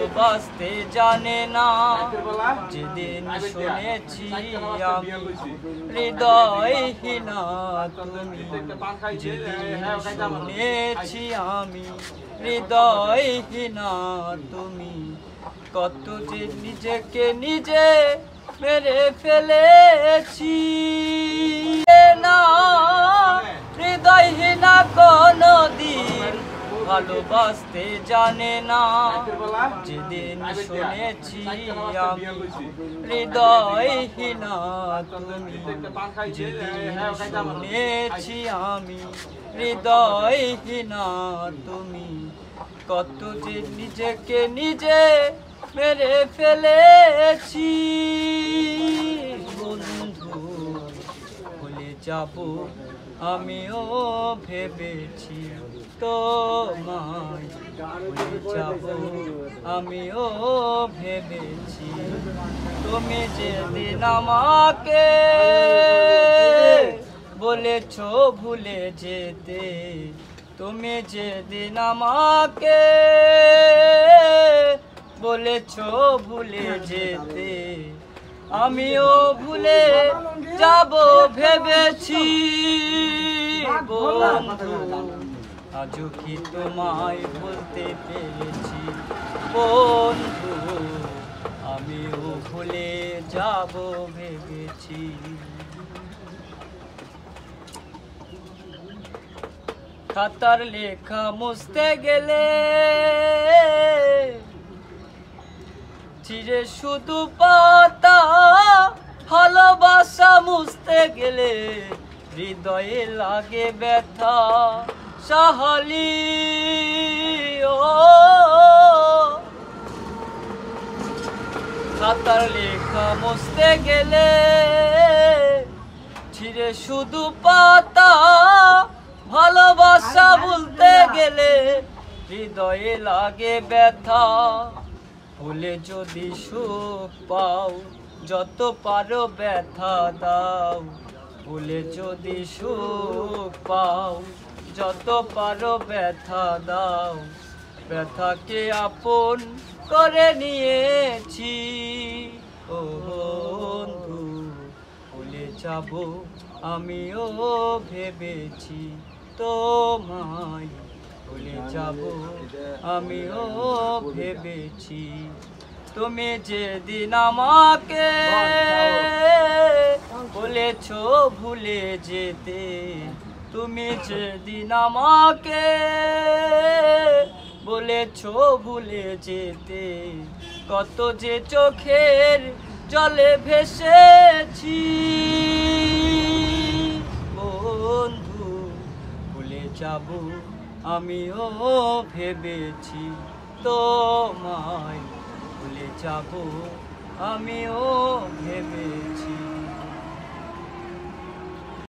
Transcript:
ভালোবাসতে জানে না। যেদিন শুনেছি আমি হৃদয়হীনা তুমি, যেদিন শুনেছি আমি হৃদয়হীনা তুমি, কত যে নিজেকে নিজে মেরে ফেলেছি না। হৃদয়হীনা কোনদিন ভালোবাসতে জানে না। যেদিন শুনেছি আমি হৃদয়হীনা তুমি, যেদিন শুনেছি আমি হৃদয়হীনা তুমি, কত যে নিজেকে নিজে মেরে ফেলেছি। বন্ধু ভুলে যাব আমিও ভেবেছি তোমায়, ভুলে যাব আমিও ভেবেছি। তুমি যেদিন আমাকে বলেছ ভুলে যেতে, তুমি যেদিন আমাকে বলেছ ভুলে যেতে, আমিও ভুলে যাব ভেবেছি। বন্ধু আজও কি তোমায় বলতে পেরেছি, বন্ধু আমিও ভুলে যাব ভেবেছি। খাতার লেখা মুছতে গেলে চিরে শুধু পাতা, ভালোবাসা মুছতে গেলে হৃদয়ে লাগে ব্যথা সাহালি। ও খাতার লেখা মুছতে গেলে ছিঁড়ে শুধু পাতা, ভালোবাসা বলতে গেলে হৃদয়ে লাগে ব্যথা। ভুলে যদি সুখ পাও যত পারো ব্যথা দাও, ভুলে যদি সুখ পাও যত পারো ব্যথা দাও। ব্যথাকে আপন করে নিয়েছি ও বন্ধু, ভুলে যাব আমিও ভেবেছি তোমায়, ভুলে যাব আমিও ভেবেছি। তুমি যেদিন আমাকে বলেছ ভুলে যেতে, তুমি যেদিন আমাকে বলেছ ভুলে যেতে, কত যে চোখের জলে ভেসেছি। বন্ধু ভুলে যাব আমিও ভেবেছি তোমায়, ভুলে যাব আমিও ভেবেছি।